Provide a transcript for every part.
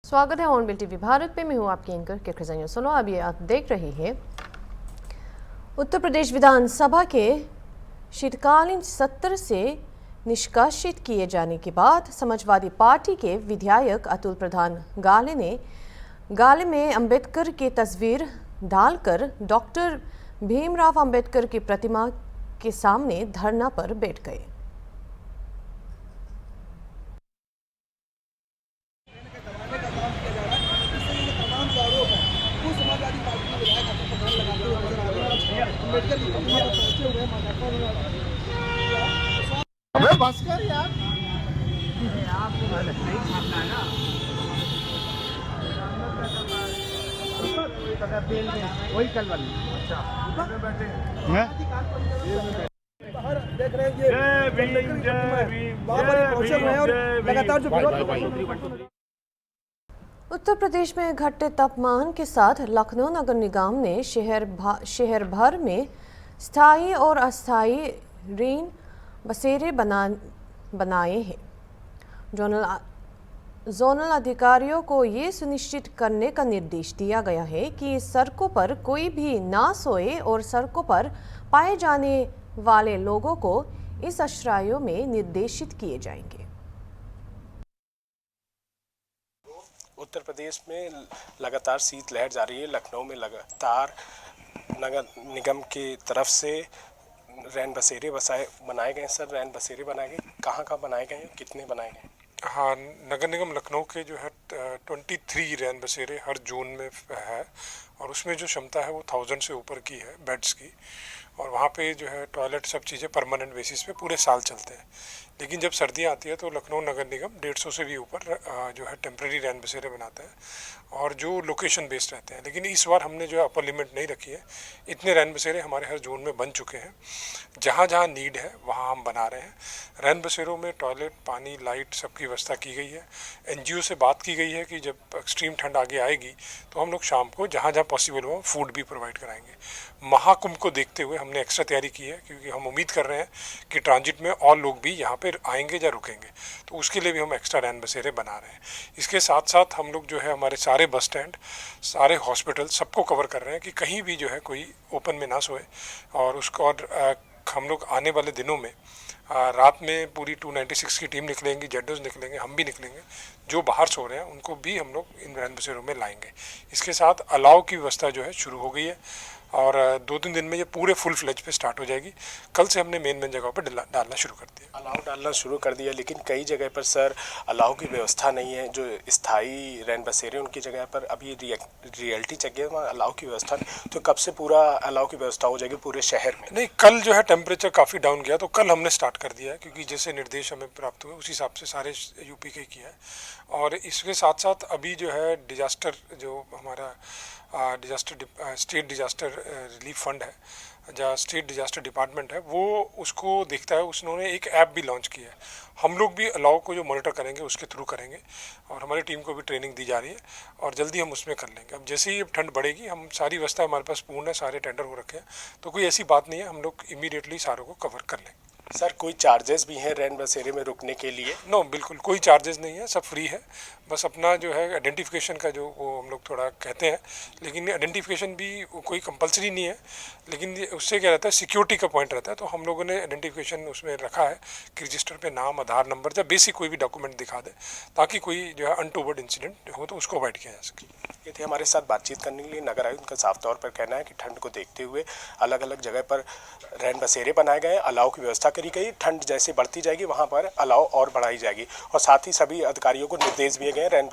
स्वागत है hornbill TV Bharat पे। मैं हूं आपकी एंकर के सुनो। अभी आप देख रही हैं उत्तर प्रदेश विधानसभा के शीतकालीन सत्र से निष्कासित किए जाने के बाद समाजवादी पार्टी के विधायक अतुल प्रधान गाले में अंबेडकर की तस्वीर डालकर डॉक्टर भीमराव अंबेडकर की प्रतिमा के सामने धरना पर बैठ गए। समाजवादी पार्टी के विधायक अतुल प्रधान लगाते हुए नजर आ रहे हैं। अम्बेडकर की प्रतिमा पर पहुंचे हुए हैं। अबे बस कर यार, आपको नहीं छापना है ना। वही कल वाली। अच्छा बैठे हैं बाहर देख रहे हैं। ये पहुंचे हुए हैं और लगातार जो उत्तर प्रदेश में घटते तापमान के साथ लखनऊ नगर निगम ने शहर भर में स्थायी और अस्थायी रेन बसेरे बनाए हैं। जोनल अधिकारियों को ये सुनिश्चित करने का निर्देश दिया गया है कि सड़कों पर कोई भी ना सोए और सड़कों पर पाए जाने वाले लोगों को इस आश्रयों में निर्देशित किए जाएंगे। उत्तर प्रदेश में लगातार शीतलहर जारी है। लखनऊ में लगातार नगर निगम की तरफ से रैन बसेरे बनाए गए। सर, रैन बसेरे बनाए गए, कहाँ बनाए गए, कितने बनाए गए? हाँ, नगर निगम लखनऊ के जो है 23 रैन बसेरे हर जोन में है और उसमें जो क्षमता है वो 1000 से ऊपर की है बेड्स की। और वहाँ पे जो है टॉयलेट सब चीज़ें परमानेंट बेसिस पे पूरे साल चलते हैं। लेकिन जब सर्दियाँ आती है तो लखनऊ नगर निगम 150 से भी ऊपर जो है टेम्प्रेरी रैन बसेरे बनाता है और जो लोकेशन बेस्ड रहते हैं। लेकिन इस बार हमने जो है अपर लिमिट नहीं रखी है। इतने रैन बसेरे हमारे हर जोन में बन चुके हैं। जहाँ जहाँ नीड है वहाँ हम बना रहे हैं। रैन बसेरों में टॉयलेट, पानी, लाइट सबकी व्यवस्था की गई है। एनजीओ से बात की गई है कि जब एक्सट्रीम ठंड आगे आएगी तो हम लोग शाम को जहाँ जहाँ पॉसिबल हो फूड भी प्रोवाइड कराएंगे। महाकुंभ को देखते हुए हमने एक्स्ट्रा तैयारी की है क्योंकि हम उम्मीद कर रहे हैं कि ट्रांजिट में और लोग भी यहाँ पे आएंगे या रुकेंगे, तो उसके लिए भी हम एक्स्ट्रा रैन बसेरे बना रहे हैं। इसके साथ साथ हम लोग जो है हमारे सारे बस स्टैंड, सारे हॉस्पिटल सबको कवर कर रहे हैं कि कहीं भी जो है कोई ओपन में ना सोए। और उसको और हम लोग आने वाले दिनों में रात में पूरी 296 की टीम निकलेंगी, जेडोज निकलेंगे, हम भी निकलेंगे। जो बाहर सो रहे हैं उनको भी हम लोग इन रैन बसेरों में लाएंगे। इसके साथ अलाव की व्यवस्था जो है शुरू हो गई है और 2-3 दिन में ये पूरे फुल फ्लेज पे स्टार्ट हो जाएगी। कल से हमने मेन जगहों पर डालना शुरू कर दिया। अलाव डालना शुरू कर दिया, लेकिन कई जगह पर सर अलाव की व्यवस्था नहीं है। जो स्थायी रैन बसेरे उनकी जगह पर अभी रियलिटी जगह वहाँ अलाव की व्यवस्था नहीं, तो कब से पूरा अलाव की व्यवस्था हो जाएगी पूरे शहर में? नहीं, कल जो है टेम्परेचर काफ़ी डाउन गया तो कल हमने स्टार्ट कर दिया है क्योंकि जैसे निर्देश हमें प्राप्त हुए उसी हिसाब से सारे यूपी के किया है। और इसके साथ साथ अभी जो है डिजास्टर, जो हमारा स्टेट डिजास्टर रिलीफ फंड है, जहाँ स्टेट डिजास्टर डिपार्टमेंट है, वो उसको देखता है। उसने एक ऐप भी लॉन्च किया है। हम लोग भी अलाव को जो मॉनिटर करेंगे उसके थ्रू करेंगे और हमारी टीम को भी ट्रेनिंग दी जा रही है और जल्दी हम उसमें कर लेंगे। अब जैसे ही ठंड बढ़ेगी, हम सारी व्यवस्था हमारे पास पूर्ण है, सारे टेंडर हो रखे हैं, तो कोई ऐसी बात नहीं है, हम लोग इमीडिएटली सारों को कवर कर लेंगे। सर, कोई चार्जेस भी हैं रैन बसेरे में रुकने के लिए? नो, बिल्कुल कोई चार्जेस नहीं है, सब फ्री है। बस अपना जो है आइडेंटिफिकेशन का जो वो हम लोग थोड़ा कहते हैं, लेकिन आइडेंटिफिकेशन भी कोई कंपलसरी नहीं है। लेकिन उससे क्या रहता है, सिक्योरिटी का पॉइंट रहता है। तो हम लोगों ने आइडेंटिफिकेशन उसमें रखा है कि रजिस्टर पे नाम, आधार नंबर या बेसिक कोई भी डॉक्यूमेंट दिखा दे, ताकि कोई जो है अनटोवर्ड इंसिडेंट हो तो उसको अवॉइड किया जा सके। ये थे हमारे साथ बातचीत करने के लिए नगर आयुक्त का साफ तौर पर कहना है कि ठंड को देखते हुए अलग अलग जगह पर रैन बसेरे बनाए गए, अलाव की व्यवस्था करी गई। ठंड जैसे बढ़ती जाएगी वहाँ पर अलाव और बढ़ाई जाएगी और साथ ही सभी अधिकारियों को निर्देश दिए गए रैन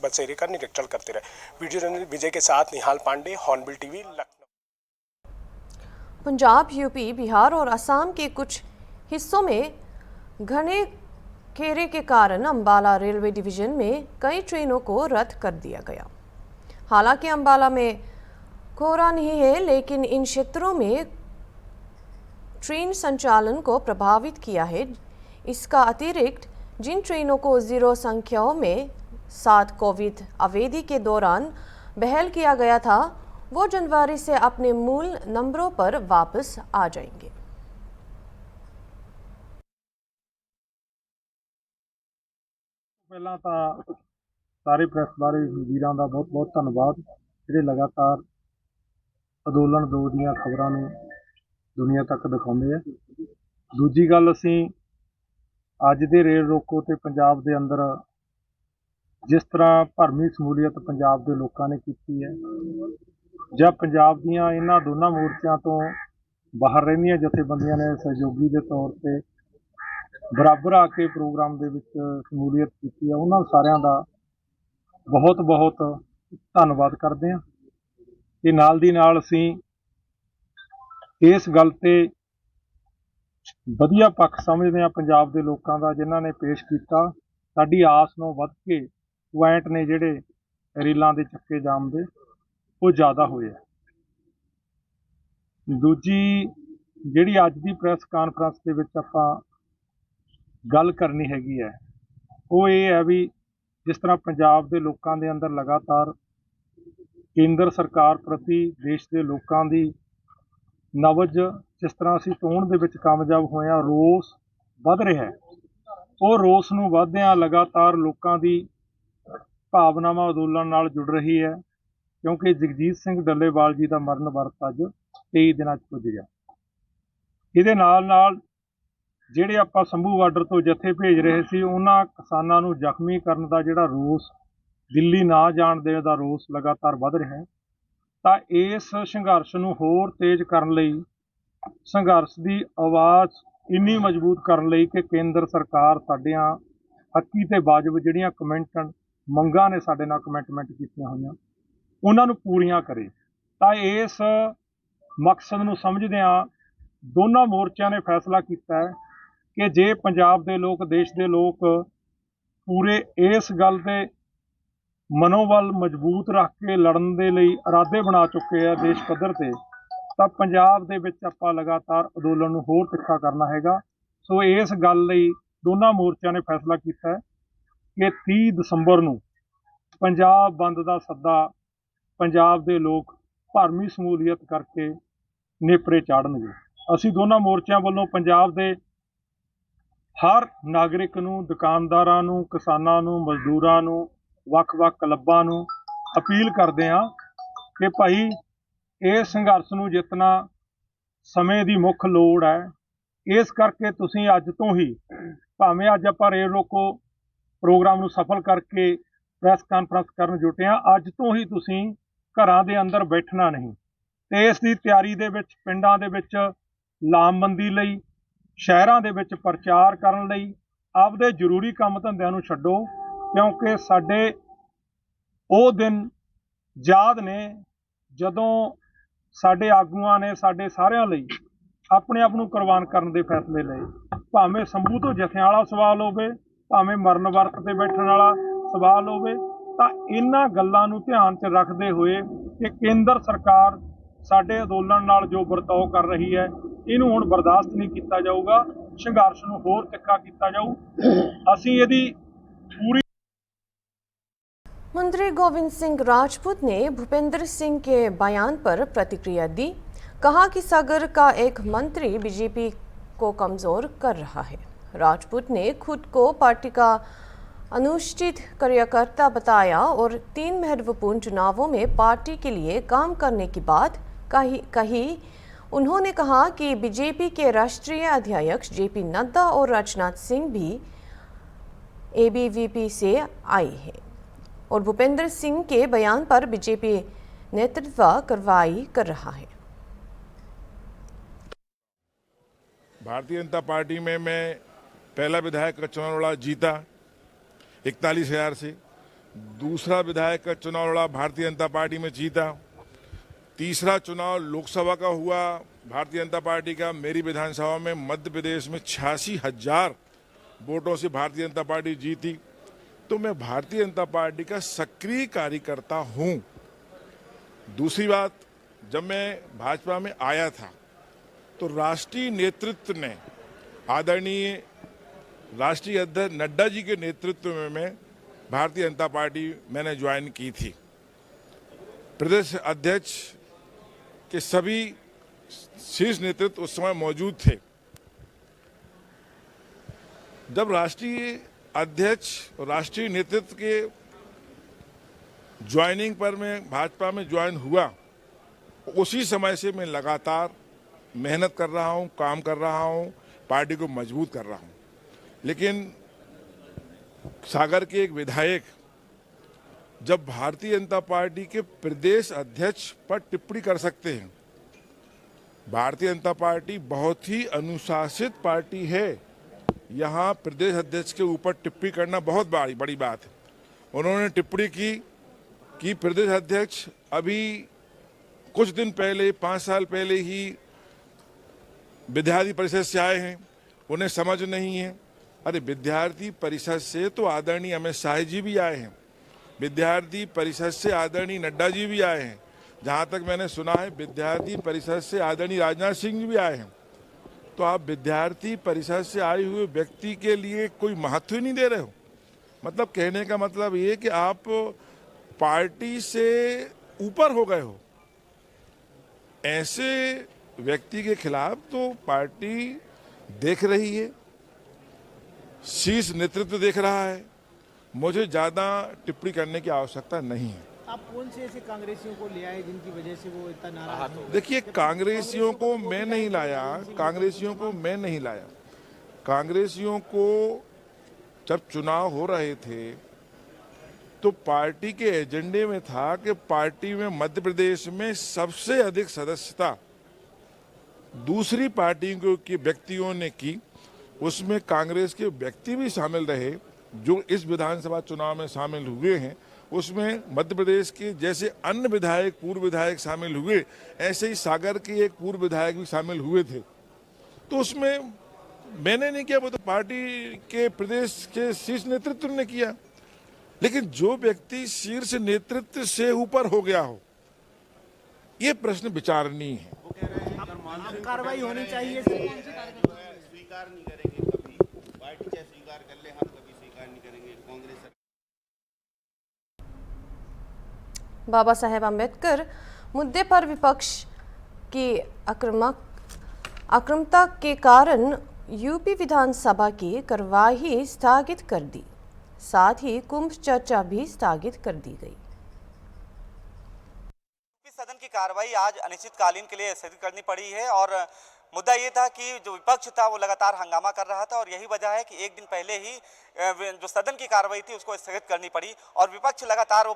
बसेरे का निरीक्षण करते रहे। वीडियो जर्नलिस्ट विजय के साथ Nihal Pandey, Hornbill TV, Lucknow. Punjab, UP, Bihar और असम के कुछ हिस्सों में घने घेरे के कारण अंबाला रेलवे डिवीजन में कई ट्रेनों को रद्द कर दिया गया। हालांकि अंबाला में कोहरा नहीं है, लेकिन इन क्षेत्रों में ट्रेन संचालन को प्रभावित किया है। इसका अतिरिक्त जिन ट्रेनों को 0 संख्याओं में 7 कोविड अवधि के दौरान बहाल किया गया था, वो जनवरी से अपने मूल नंबरों पर वापस आ जाएंगे। ਪਹਿਲਾਂ ਤਾਂ सारे प्रेस बारे वीरां दा बहुत बहुत धन्नवाद जिहड़े लगातार अंदोलन 2 ਦੀਆਂ खबरां ਨੂੰ दुनिया तक दिखाਉਂਦੇ ਆ। दूजी गल ਅਸੀਂ ਅੱਜ ਦੇ ਰੇਲ ਰੋਕੋ ਤੇ ਪੰਜਾਬ ਦੇ ਅੰਦਰ ਜਿਸ ਤਰ੍ਹਾਂ ਭਰਮੀ ਸਮੂਲੀਅਤ ਪੰਜਾਬ ਦੇ ਲੋਕਾਂ ਨੇ ਕੀਤੀ ਹੈ ਜਾਂ ਪੰਜਾਬ ਦੀਆਂ ਇਹਨਾਂ ਦੋਨਾਂ ਮੋਰਚਿਆਂ ਤੋਂ ਬਾਹਰ ਰਹਿੰਦੀਆਂ ਜਥੇਬੰਦੀਆਂ ਨੇ ਸਹਿਯੋਗੀ ਦੇ ਤੌਰ ਤੇ ਬਰਾਬਰ ਆ ਕੇ ਪ੍ਰੋਗਰਾਮ ਦੇ ਵਿੱਚ ਸ਼ਮੂਲੀਅਤ ਕੀਤੀ ਹੈ, ਉਹਨਾਂ ਸਾਰਿਆਂ ਦਾ ਬਹੁਤ ਬਹੁਤ ਧੰਨਵਾਦ ਕਰਦੇ ਹਾਂ। ਤੇ ਨਾਲ ਦੀ ਨਾਲ ਅਸੀਂ ਇਸ ਗੱਲ ਤੇ ਵਧੀਆ ਪੱਖ ਸਮਝਦੇ ਹਾਂ ਪੰਜਾਬ ਦੇ ਲੋਕਾਂ ਦਾ ਜਿਨ੍ਹਾਂ ਨੇ ਪੇਸ਼ ਕੀਤਾ। ਸਾਡੀ ਆਸ ਨੂੰ ਵੱਧ ਕੇ ਪੁਆਇੰਟ ਨੇ ਜਿਹੜੇ ਰੇਲਾਂ ਦੇ ਚੱਕੇ ਜਾਮ ਦੇ ਉਹ ਜ਼ਿਆਦਾ ਹੋਏ ਆ। ਦੂਜੀ ਜਿਹੜੀ ਅੱਜ ਦੀ ਪ੍ਰੈਸ ਕਾਨਫਰੰਸ ਦੇ ਵਿੱਚ ਆਪਾਂ ਗੱਲ ਕਰਨੀ ਹੈਗੀ ਹੈ ਉਹ ਇਹ ਹੈ ਵੀ ਜਿਸ ਤਰ੍ਹਾਂ ਪੰਜਾਬ ਦੇ ਲੋਕਾਂ ਦੇ ਅੰਦਰ ਲਗਾਤਾਰ ਕੇਂਦਰ ਸਰਕਾਰ ਪ੍ਰਤੀ ਦੇਸ਼ ਦੇ ਲੋਕਾਂ ਦੀ ਨਬਜ਼ ਜਿਸ ਤਰ੍ਹਾਂ ਅਸੀਂ ਤੋੜਨ ਦੇ ਵਿੱਚ ਕਾਮਯਾਬ ਹੋਏ ਹਾਂ, ਰੋਸ ਵੱਧ ਰਿਹਾ ਹੈ। ਉਹ ਰੋਸ ਨੂੰ ਵਧਦਿਆਂ ਲਗਾਤਾਰ ਲੋਕਾਂ ਦੀ ਭਾਵਨਾਵਾਂ ਅੰਦੋਲਨ ਨਾਲ ਜੁੜ ਰਹੀ ਹੈ ਕਿਉਂਕਿ ਜਗਜੀਤ ਸਿੰਘ ਡੱਲੇਵਾਲ ਜੀ ਦਾ ਮਰਨ ਵਰਤ ਅੱਜ 23 ਦਿਨਾਂ 'ਚ ਪੁੱਜ ਗਿਆ। ਇਹਦੇ ਨਾਲ ਜਿਹੜੇ ਆਪਾਂ ਸੰਭੂ ਬਾਰਡਰ ਤੋਂ ਜਥੇ ਭੇਜ ਰਹੇ ਸੀ ਉਹਨਾਂ ਕਿਸਾਨਾਂ ਨੂੰ ਜ਼ਖਮੀ ਕਰਨ ਦਾ ਜਿਹੜਾ ਰੋਸ ਦਿੱਲੀ ਨਾ ਜਾਣ ਦੇਣ ਦਾ ਰੋਸ ਲਗਾਤਾਰ ਵੱਧ ਰਿਹਾ ਹੈ। ਤਾਂ ਇਸ ਸੰਘਰਸ਼ ਨੂੰ ਹੋਰ ਤੇਜ਼ ਕਰਨ ਲਈ ਸੰਘਰਸ਼ ਦੀ ਆਵਾਜ਼ ਇੰਨੀ ਮਜ਼ਬੂਤ ਕਰਨ ਲਈ ਕਿ ਕੇਂਦਰ ਸਰਕਾਰ ਸਾਡੀਆਂ ਹੱਕੀ ਤੇ ਵਾਜਬ ਜਿਹੜੀਆਂ ਮੰਗਾਂ ਨੇ ਸਾਡੇ ਨਾਲ ਕਮਿਟਮੈਂਟ ਕੀਤੀਆਂ ਹੋਈਆਂ ਉਹਨਾਂ ਨੂੰ ਪੂਰੀਆਂ ਕਰੇ। ਤਾਂ ਇਸ ਮਕਸਦ ਨੂੰ ਸਮਝਦਿਆਂ ਦੋਨਾਂ ਮੋਰਚਿਆਂ ਨੇ ਫੈਸਲਾ ਕੀਤਾ ਹੈ ਕਿ ਜੇ ਪੰਜਾਬ ਦੇ ਲੋਕ ਦੇਸ਼ ਦੇ ਲੋਕ ਪੂਰੇ ਇਸ ਗੱਲ ਦੇ ਮਨੋਬਲ ਮਜ਼ਬੂਤ ਰੱਖ ਕੇ ਲੜਨ ਦੇ ਲਈ ਇਰਾਦੇ ਬਣਾ ਚੁੱਕੇ ਆ ਦੇਸ਼ ਪੱਧਰ ਤੇ, ਤਾਂ ਪੰਜਾਬ ਦੇ ਵਿੱਚ ਆਪਾਂ ਲਗਾਤਾਰ ਅੰਦੋਲਨ ਨੂੰ ਹੋਰ ਤਿੱਖਾ ਕਰਨਾ ਹੈਗਾ। ਸੋ ਇਸ ਗੱਲ ਲਈ ਦੋਨਾਂ ਮੋਰਚਿਆਂ ਨੇ ਫੈਸਲਾ ਕੀਤਾ ਹੈ ਕਿ 30 ਦਸੰਬਰ ਨੂੰ ਪੰਜਾਬ ਬੰਦ ਦਾ ਸੱਦਾ ਪੰਜਾਬ ਦੇ ਲੋਕ ਭਰਮੀ ਸਮੂਲੀਅਤ ਕਰਕੇ ਨੇਪਰੇ ਚਾੜਨਗੇ। ਅਸੀਂ ਦੋਨਾਂ ਮੋਰਚਿਆਂ ਵੱਲੋਂ ਪੰਜਾਬ ਦੇ ਹਰ ਨਾਗਰਿਕ ਨੂੰ, ਦੁਕਾਨਦਾਰਾਂ ਨੂੰ, ਕਿਸਾਨਾਂ ਨੂੰ, ਮਜ਼ਦੂਰਾਂ ਨੂੰ, ਵੱਖ-ਵੱਖ ਕਲੱਬਾਂ ਨੂੰ ਅਪੀਲ ਕਰਦੇ ਹਾਂ ਕਿ ਭਾਈ ਇਸ ਸੰਘਰਸ਼ ਨੂੰ ਜਿੱਤਣਾ ਸਮੇਂ ਦੀ ਮੁੱਖ ਲੋੜ ਹੈ। ਇਸ ਕਰਕੇ ਤੁਸੀਂ ਅੱਜ ਤੋਂ ਹੀ ਭਾਵੇਂ ਅੱਜ ਆਪਾਂ ਰੇਲ ਰੋਕੋ ਪ੍ਰੋਗਰਾਮ ਨੂੰ ਸਫਲ ਕਰਕੇ ਪ੍ਰੈਸ ਕਾਨਫਰੰਸ ਕਰਨ ਜੁਟੇ ਹਾਂ, ਅੱਜ ਤੋਂ ਹੀ ਤੁਸੀਂ ਘਰਾਂ ਦੇ ਅੰਦਰ ਬੈਠਣਾ ਨਹੀਂ ਤੇ ਇਸ ਦੀ ਤਿਆਰੀ ਦੇ ਵਿੱਚ ਪਿੰਡਾਂ ਦੇ ਵਿੱਚ ਲਾਮਬੰਦੀ ਲਈ, ਸ਼ਹਿਰਾਂ ਦੇ ਵਿੱਚ ਪ੍ਰਚਾਰ ਕਰਨ ਲਈ ਆਪਦੇ ਜ਼ਰੂਰੀ ਕੰਮ ਧੰਦਿਆਂ ਨੂੰ ਛੱਡੋ ਕਿਉਂਕਿ ਸਾਡੇ ਉਹ ਦਿਨ ਯਾਦ ਨੇ ਜਦੋਂ ਸਾਡੇ ਆਗੂਆਂ ਨੇ ਸਾਡੇ ਸਾਰਿਆਂ ਲਈ ਆਪਣੇ ਆਪ ਨੂੰ ਕੁਰਬਾਨ ਕਰਨ ਦੇ ਫੈਸਲੇ ਲਏ। ਭਾਵੇਂ ਸੰਭੂ ਤੋਂ ਜਥਿਆਂ ਵਾਲਾ ਸਵਾਲ ਹੋਵੇ, ਭਾਵੇਂ ਮਰਨ ਵਰਤ ਤੇ ਬੈਠਣ ਵਾਲਾ ਸਵਾਲ ਹੋਵੇ, ਤਾਂ ਇਹਨਾਂ ਗੱਲਾਂ ਨੂੰ ਧਿਆਨ 'ਚ ਰੱਖਦੇ ਹੋਏ ਕਿ ਕੇਂਦਰ ਸਰਕਾਰ ਸਾਡੇ ਅੰਦੋਲਨ ਨਾਲ ਜੋ ਵਰਤਾਓ ਕਰ ਰਹੀ ਹੈ ਇਹਨੂੰ ਹੁਣ ਬਰਦਾਸ਼ਤ ਨਹੀਂ ਕੀਤਾ ਜਾਊਗਾ। ਸੰਘਰਸ਼ ਨੂੰ ਹੋਰ ਤਿੱਖਾ ਕੀਤਾ ਜਾਊ। ਅਸੀਂ ਇਹਦੀ पूरी। मंत्री गोविंद सिंह राजपूत ने भूपेंद्र सिंह के बयान पर प्रतिक्रिया दी। कहा कि सागर का एक मंत्री बीजेपी को कमजोर कर रहा है। राजपूत ने खुद को पार्टी का अनुष्ठित कार्यकर्ता बताया और 3 महत्वपूर्ण चुनावों में पार्टी के लिए काम करने की बात कही। उन्होंने कहा कि बीजेपी के राष्ट्रीय अध्यक्ष जेपी नड्डा और राजनाथ सिंह भी एबीवीपी से आए हैं और भूपेंद्र सिंह के बयान पर बीजेपी नेतृत्व कार्रवाई कर रहा है। भारतीय जनता पार्टी में मैं पहला विधायक का चुनाव लड़ा, जीता 41,000 से। दूसरा विधायक का चुनाव लड़ा, भारतीय जनता पार्टी में जीता। तीसरा चुनाव लोकसभा का हुआ भारतीय जनता पार्टी का, मेरी विधानसभा में मध्य प्रदेश में 86,000 वोटों से भारतीय जनता पार्टी जीती। तो मैं भारतीय जनता पार्टी का सक्रिय कार्यकर्ता हूं। दूसरी बात, जब मैं भाजपा में आया था तो राष्ट्रीय नेतृत्व ने, आदरणीय राष्ट्रीय अध्यक्ष नड्डा जी के नेतृत्व में भारतीय जनता पार्टी मैंने ज्वाइन की थी। प्रदेश अध्यक्ष के सभी शीर्ष नेतृत्व उस समय मौजूद थे। जब राष्ट्रीय अध्यक्ष और राष्ट्रीय नेतृत्व के ज्वाइनिंग पर मैं भाजपा में ज्वाइन हुआ, उसी समय से मैं लगातार मेहनत कर रहा हूँ, काम कर रहा हूँ, पार्टी को मजबूत कर रहा हूँ। लेकिन सागर के एक विधायक जब भारतीय जनता पार्टी के प्रदेश अध्यक्ष पर टिप्पणी कर सकते हैं, भारतीय जनता पार्टी बहुत ही अनुशासित पार्टी है, यहाँ प्रदेश अध्यक्ष के ऊपर टिप्पणी करना बहुत बड़ी बात है। उन्होंने टिप्पणी की कि प्रदेश अध्यक्ष अभी कुछ दिन पहले, 5 साल पहले ही विद्यार्थी परिषद से आए हैं, उन्हें समझ नहीं है। अरे विद्यार्थी परिषद से तो आदरणीय अमित शाह जी भी आए हैं, विद्यार्थी परिषद से आदरणीय नड्डा जी भी आए हैं, जहाँ तक मैंने सुना है विद्यार्थी परिषद से आदरणीय राजनाथ सिंह जी भी आए हैं। तो आप विद्यार्थी परिषद से आए हुए व्यक्ति के लिए कोई महत्व ही नहीं दे रहे हो। मतलब कहने का मतलब ये कि आप पार्टी से ऊपर हो गए हो। ऐसे व्यक्ति के खिलाफ तो पार्टी देख रही है, शीर्ष नेतृत्व देख रहा है। मुझे ज़्यादा टिप्पणी करने की आवश्यकता नहीं है। आप कौन से ऐसे कांग्रेसियों को ले आए जिनकी वजह से वो इतना नाराज हैं? देखिए, कांग्रेसियों को मैं नहीं लाया, कांग्रेसियों को मैं नहीं लाया। कांग्रेसियों को जब चुनाव हो रहे थे तो पार्टी के एजेंडे में था कि पार्टी में मध्य प्रदेश में सबसे अधिक सदस्यता दूसरी पार्टियों के व्यक्तियों ने की, उसमें कांग्रेस के व्यक्ति भी शामिल रहे जो इस विधानसभा चुनाव में शामिल हुए हैं। उसमें मध्य प्रदेश के जैसे अन्य विधायक, पूर्व विधायक शामिल हुए, ऐसे ही सागर के एक पूर्व विधायक भी शामिल हुए थे। तो उसमें मैंने नहीं किया, वो तो पार्टी के प्रदेश के शीर्ष नेतृत्व ने किया। लेकिन जो व्यक्ति शीर्ष नेतृत्व से ऊपर हो गया हो, ये प्रश्न विचारणीय है। कार्रवाई होनी चाहिए। स्वीकार नहीं करेंगे कभी, पार्टी चाहे स्वीकार कर ले, हम कभी स्वीकार नहीं करेंगे कांग्रेस। बाबा साहेब अम्बेडकर मुद्दे पर विपक्ष की आक्रामकता के कारण यूपी विधानसभा की कार्यवाही स्थगित कर दी, साथ ही कुंभ चर्चा भी स्थगित कर दी गई। सदन की कार्रवाई आज अनिश्चितकालीन के लिए स्थगित करनी पड़ी है और मुद्दा ये था कि जो विपक्ष था वो लगातार हंगामा कर रहा था और यही वजह है कि एक दिन पहले ही जो सदन की कार्रवाई थी उसको स्थगित करनी पड़ी और विपक्ष लगातार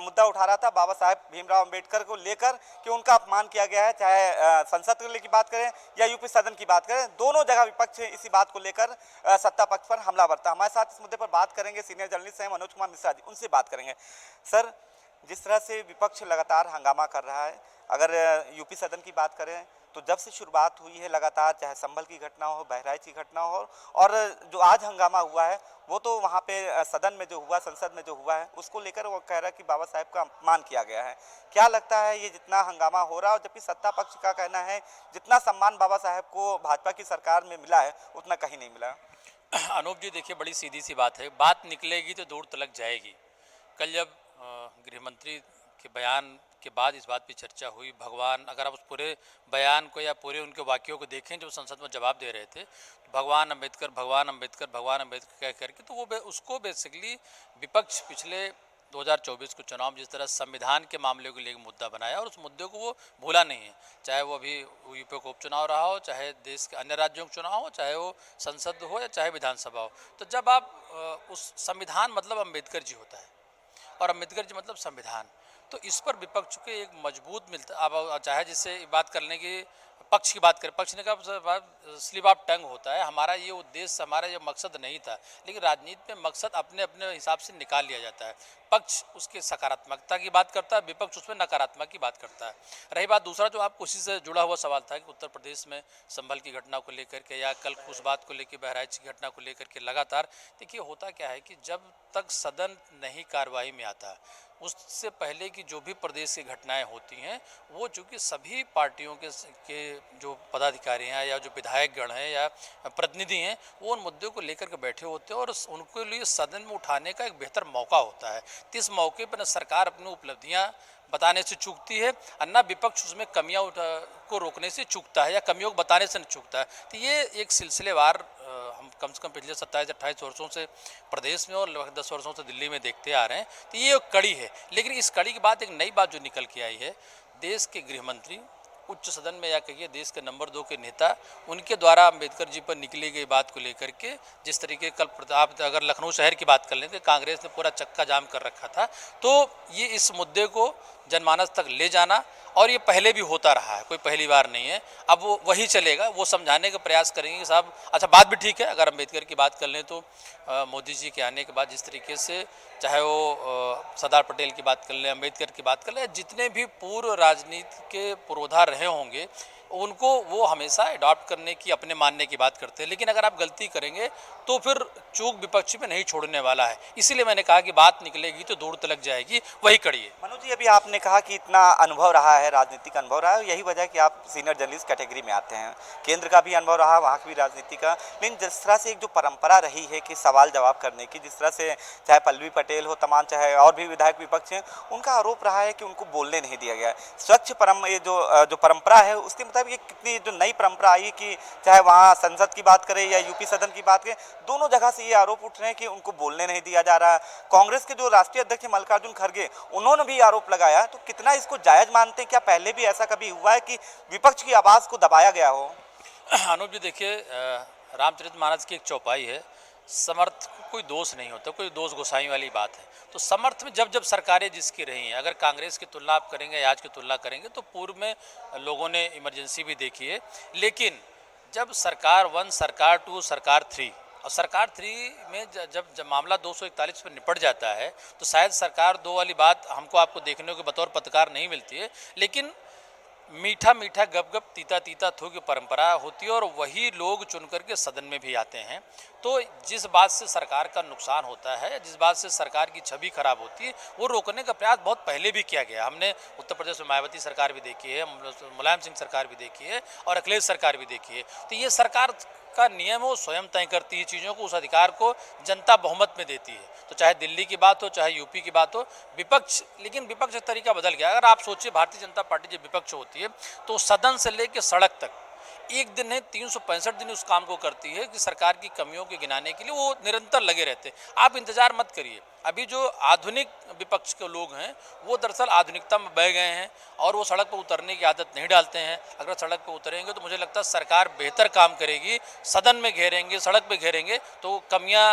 मुद्दा उठा रहा था बाबा साहेब भीमराव अंबेडकर को लेकर कि उनका अपमान किया गया है, चाहे संसद की बात करें या यूपी सदन की बात करें, दोनों जगह विपक्ष इसी बात को लेकर सत्ता पक्ष पर हमलावर था। हमारे साथ इस मुद्दे पर बात करेंगे सीनियर जर्नलिस्ट हैं मनोज कुमार मिश्रा जी, उनसे बात करेंगे। सर, जिस तरह से विपक्ष लगातार हंगामा कर रहा है, अगर यूपी सदन की बात करें तो जब से शुरुआत हुई है लगातार, चाहे संभल की घटना हो, बहराइच की घटना हो, और जो आज हंगामा हुआ है वो तो वहाँ पे सदन में जो हुआ, संसद में जो हुआ है उसको लेकर वो कह रहा है कि बाबा साहेब का अपमान किया गया है। क्या लगता है ये जितना हंगामा हो रहा है, और जबकि सत्ता पक्ष का कहना है जितना सम्मान बाबा साहेब को भाजपा की सरकार में मिला है उतना कहीं नहीं मिला? अनूप जी, देखिए बड़ी सीधी सी बात है, बात निकलेगी तो दूर तलक जाएगी। कल जब गृह मंत्री के बयान के बाद इस बात पे चर्चा हुई, भगवान, अगर आप उस पूरे बयान को या पूरे उनके वाक्यों को देखें जो संसद में जवाब दे रहे थे, तो भगवान अंबेडकर भगवान अंबेडकर भगवान अंबेडकर कह करके, तो वो उसको बेसिकली विपक्ष पिछले 2024 के चुनाव जिस तरह संविधान के मामले को लेकर मुद्दा बनाया और उस मुद्दे को वो भूला नहीं है, चाहे वो अभी यूपी का उपचुनाव रहा हो, चाहे देश के अन्य राज्यों का चुनाव हो, चाहे वो संसद हो या चाहे विधानसभा हो। तो जब आप उस संविधान मतलब अम्बेडकर जी होता है और अम्बेडकर जी मतलब संविधान, तो इस पर विपक्ष के एक मजबूत मिलता, आप चाहे जिससे बात करने की पक्ष की बात करें, पक्ष ने कहा स्लिप ऑफ टंग होता है, हमारा ये उद्देश्य, हमारा ये मकसद नहीं था, लेकिन राजनीति में मकसद अपने अपने हिसाब से निकाल लिया जाता है। पक्ष उसके सकारात्मकता की बात करता है, विपक्ष उसमें नकारात्मक की बात करता है। रही बात दूसरा जो आपको उसी से जुड़ा हुआ सवाल था कि उत्तर प्रदेश में संभल की घटना को लेकर के या कल उस बात को लेकर बहराइच की घटना को लेकर के लगातार, देखिए होता क्या है कि जब तक सदन नहीं कार्रवाई में आता, उससे पहले की जो भी प्रदेश की घटनाएं होती हैं वो चूँकि सभी पार्टियों के जो पदाधिकारी हैं या जो विधायकगण हैं या प्रतिनिधि हैं वो उन मुद्दों को लेकर के बैठे होते हैं और उनके लिए सदन में उठाने का एक बेहतर मौका होता है। तो इस मौके पर न सरकार अपनी उपलब्धियां बताने से चूकती है और न विपक्ष उसमें कमियां को रोकने से चूकता है या कमियों को बताने से नहीं चूकता है। तो ये एक सिलसिलेवार हम कम से कम पिछले 27-28 वर्षों से प्रदेश में और लगभग 10 वर्षों से दिल्ली में देखते आ रहे हैं। तो ये एक कड़ी है, लेकिन इस कड़ी के बाद एक नई बात जो निकल के आई है, देश के गृह मंत्री, उच्च सदन में या कहिए देश के नंबर 2 के नेता, उनके द्वारा अंबेडकर जी पर निकली गई बात को लेकर के जिस तरीके कल आप अगर लखनऊ शहर की बात कर लें तो कांग्रेस ने पूरा चक्का जाम कर रखा था। तो ये इस मुद्दे को जनमानस तक ले जाना, और ये पहले भी होता रहा है, कोई पहली बार नहीं है। अब वो वही चलेगा, वो समझाने का प्रयास करेंगे कि साहब अच्छा बात भी ठीक है। अगर अंबेडकर की बात कर लें तो मोदी जी के आने के बाद जिस तरीके से, चाहे वो सरदार पटेल की बात कर लें, अंबेडकर की बात कर लें, जितने भी पूर्व राजनीति के पुरोधा रहे होंगे उनको वो हमेशा अडॉप्ट करने की, अपने मानने की बात करते हैं। लेकिन अगर आप गलती करेंगे तो फिर चूक विपक्षी में नहीं छोड़ने वाला है। इसीलिए मैंने कहा कि बात निकलेगी तो दूर तलक जाएगी, वही कड़ी है। मनोज जी, अभी आपने कहा कि इतना अनुभव रहा है, राजनीतिक अनुभव रहा है, यही वजह है कि आप सीनियर जर्नलिस्ट कैटेगरी में आते हैं। केंद्र का भी अनुभव रहा, वहाँ की भी राजनीति का। लेकिन जिस तरह से एक जो परंपरा रही है कि सवाल जवाब करने की, जिस तरह से चाहे पल्लवी पटेल हो, तमाम चाहे और भी विधायक विपक्ष हैं, उनका आरोप रहा है कि उनको बोलने नहीं दिया गया। स्वच्छ ये जो परंपरा है उसके मुताबिक ये कितनी जो नई परंपरा आई कि चाहे वहाँ संसद की बात करें या यूपी सदन की बात करें, दोनों जगह से ये आरोप उठ रहे हैं कि उनको बोलने नहीं दिया जा रहा। कांग्रेस के जो राष्ट्रीय अध्यक्ष मल्लिकार्जुन खड़गे, उन्होंने भी आरोप लगाया। तो कितना इसको जायज मानते हैं? क्या पहले भी ऐसा कभी हुआ है कि विपक्ष की आवाज़ को दबाया गया हो? अनुप जी देखिए, रामचरितमानस की एक चौपाई है, समर्थ को कोई दोष नहीं होता, कोई दोष गोसाई वाली बात है। तो समर्थ में जब जब सरकारें जिसकी रही हैं, अगर कांग्रेस की तुलना आप करेंगे या आज की तुलना करेंगे तो पूर्व में लोगों ने इमरजेंसी भी देखी है। लेकिन जब सरकार 1, सरकार 2, सरकार 3, और सरकार 3 में जब मामला 241 पर निपट जाता है तो शायद सरकार 2 वाली बात हमको आपको देखने को बतौर पत्रकार नहीं मिलती है। लेकिन मीठा मीठा गप गप तीता तीता थू की परंपरा होती है, और वही लोग चुन करके सदन में भी आते हैं। तो जिस बात से सरकार का नुकसान होता है, जिस बात से सरकार की छवि खराब होती है, वो रोकने का प्रयास बहुत पहले भी किया गया। हमने उत्तर प्रदेश में मायावती सरकार भी देखी है, मुलायम सिंह सरकार भी देखी है, और अखिलेश सरकार भी देखी है। तो ये सरकार का नियम वो स्वयं तय करती है चीज़ों को, उस अधिकार को जनता बहुमत में देती है। तो चाहे दिल्ली की बात हो, चाहे यूपी की बात हो, विपक्ष, लेकिन विपक्ष का तरीका बदल गया। अगर आप सोचिए, भारतीय जनता पार्टी जब विपक्ष होती है तो सदन से लेकर सड़क तक एक दिन है 365 दिन उस काम को करती है कि सरकार की कमियों को गिनाने के लिए वो निरंतर लगे रहते हैं। आप इंतजार मत करिए, अभी जो आधुनिक विपक्ष के लोग हैं वो दरअसल आधुनिकता में बह गए हैं और वो सड़क पर उतरने की आदत नहीं डालते हैं। अगर सड़क पर उतरेंगे तो मुझे लगता है सरकार बेहतर काम करेगी। सदन में घेरेंगे, सड़क पर घेरेंगे तो कमियाँ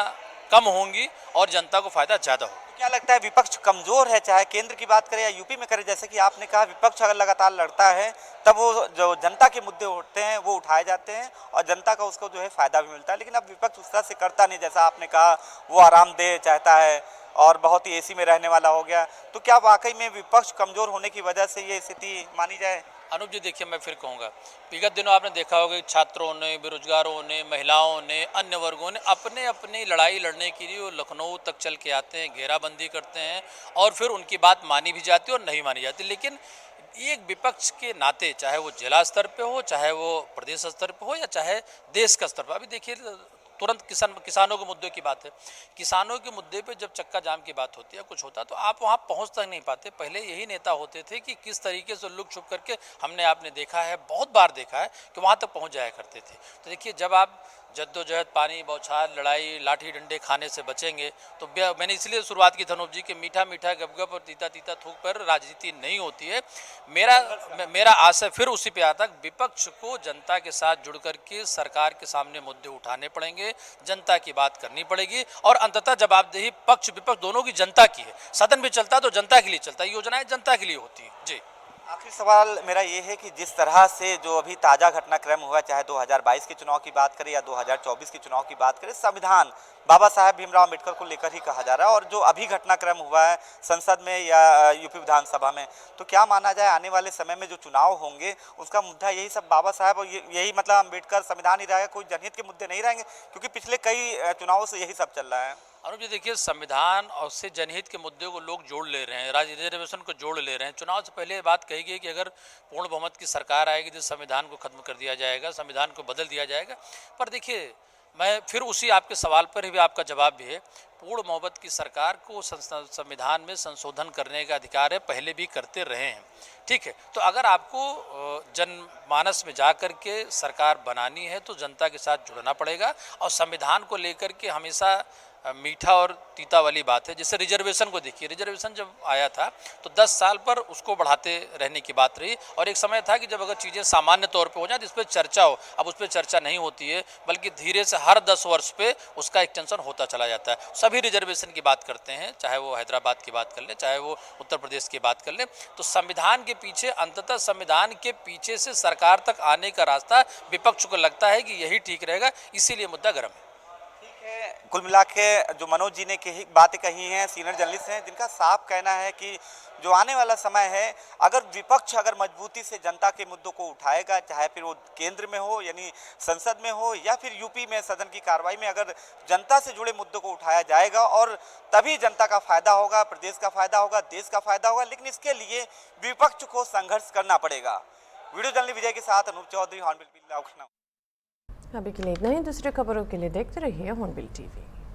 कम होंगी और जनता को फायदा ज़्यादा होगा। क्या लगता है विपक्ष कमजोर है, चाहे केंद्र की बात करें या यूपी में करें? जैसे कि आपने कहा, विपक्ष अगर लगातार लड़ता है तब वो जो जनता के मुद्दे उठते हैं वो उठाए जाते हैं और जनता का उसको जो है फायदा भी मिलता है। लेकिन अब विपक्ष उस तरह से करता नहीं, जैसा आपने कहा वो आरामदेह चाहता है और बहुत ही एसी में रहने वाला हो गया। तो क्या वाकई में विपक्ष कमजोर होने की वजह से ये स्थिति मानी जाए? अनुप जी देखिए, मैं फिर कहूँगा, विगत दिनों आपने देखा होगा कि छात्रों ने, बेरोजगारों ने, महिलाओं ने, अन्य वर्गों ने अपने अपनी लड़ाई लड़ने के लिए वो लखनऊ तक चल के आते हैं, घेराबंदी करते हैं और फिर उनकी बात मानी भी जाती है और नहीं मानी जाती। लेकिन एक विपक्ष के नाते, चाहे वो जिला स्तर पे हो, चाहे वो प्रदेश स्तर पे हो या चाहे देश का स्तर पर, अभी देखिए तुरंत किसानों के मुद्दे की बात है, किसानों के मुद्दे पे जब चक्का जाम की बात होती है, कुछ होता है तो आप वहाँ पहुँच तक नहीं पाते। पहले यही नेता होते थे कि किस तरीके से लुक छुप करके, हमने आपने देखा है, बहुत बार देखा है कि वहाँ तक पहुँच जाया करते थे। तो देखिए, जब आप जद्दोजहद, पानी बौछार, लड़ाई, लाठी डंडे खाने से बचेंगे तो मैंने इसलिए शुरुआत की धनुप जी कि मीठा मीठा गपगप और तीता तीता थूक पर राजनीति नहीं होती है। मेरा आशय फिर उसी पे आता, विपक्ष को जनता के साथ जुड़ करके सरकार के सामने मुद्दे उठाने पड़ेंगे, जनता की बात करनी पड़ेगी और अंततः जवाबदेही पक्ष विपक्ष दोनों की जनता की है। सदन भी चलता तो जनता के लिए चलता है, योजनाएं जनता के लिए होती है। जी, आखिरी सवाल मेरा ये है कि जिस तरह से जो अभी ताज़ा घटनाक्रम हुआ, चाहे 2022 के चुनाव की बात करें या 2024 के चुनाव की बात करें, संविधान बाबा साहेब भीमराव अम्बेडकर को लेकर ही कहा जा रहा है और जो अभी घटनाक्रम हुआ है संसद में या यूपी विधानसभा में, तो क्या माना जाए आने वाले समय में जो चुनाव होंगे उसका मुद्दा यही सब बाबा साहेब और यही मतलब अम्बेडकर संविधान ही रहेगा, कोई जनहित के मुद्दे नहीं रहेंगे? क्योंकि पिछले कई चुनावों से यही सब चल रहा है। अनुप जी देखिए, संविधान और से जनहित के मुद्दे को लोग जोड़ ले रहे हैं, रिजर्वेशन को जोड़ ले रहे हैं। चुनाव से पहले बात कही गई कि अगर पूर्ण बहुमत की सरकार आएगी तो संविधान को खत्म कर दिया जाएगा, संविधान को बदल दिया जाएगा। पर देखिए, मैं फिर उसी आपके सवाल पर भी आपका जवाब भी है, पूर्ण मोहब्बत की सरकार को संविधान में संशोधन करने का अधिकार है, पहले भी करते रहे हैं, ठीक है। तो अगर आपको जनमानस में जा कर के सरकार बनानी है तो जनता के साथ जुड़ना पड़ेगा, और संविधान को लेकर के हमेशा मीठा और तीता वाली बात है। जैसे रिजर्वेशन को देखिए, रिजर्वेशन जब आया था तो 10 साल पर उसको बढ़ाते रहने की बात रही, और एक समय था कि जब अगर चीज़ें सामान्य तौर पे हो जाए तो इस पर चर्चा हो। अब उस पर चर्चा नहीं होती है, बल्कि धीरे से हर 10 वर्ष पे उसका एक्सटेंशन होता चला जाता है। सभी रिजर्वेशन की बात करते हैं, चाहे वो हैदराबाद की बात कर लें, चाहे वो उत्तर प्रदेश की बात कर लें। तो संविधान के पीछे, अंततः संविधान के पीछे से सरकार तक आने का रास्ता विपक्ष को लगता है कि यही ठीक रहेगा, इसीलिए मुद्दा गर्म है। कुल मिला के जो मनोज जी ने बातें कही हैं, सीनियर जर्नलिस्ट हैं, जिनका साफ कहना है कि जो आने वाला समय है, अगर विपक्ष अगर मजबूती से जनता के मुद्दों को उठाएगा, चाहे फिर वो केंद्र में हो यानी संसद में हो, या फिर यूपी में सदन की कार्रवाई में अगर जनता से जुड़े मुद्दों को उठाया जाएगा, और तभी जनता का फायदा होगा, प्रदेश का फायदा होगा, देश का फायदा होगा। लेकिन इसके लिए विपक्ष को संघर्ष करना पड़ेगा। वीडियो जर्नलिस्ट विजय के साथ अनूप चौधरी, हॉर्नबिल लखनऊ। अभी के लिए इतना ही। दूसरे खबरों के लिए देखते रहिए हॉर्नबिल टीवी।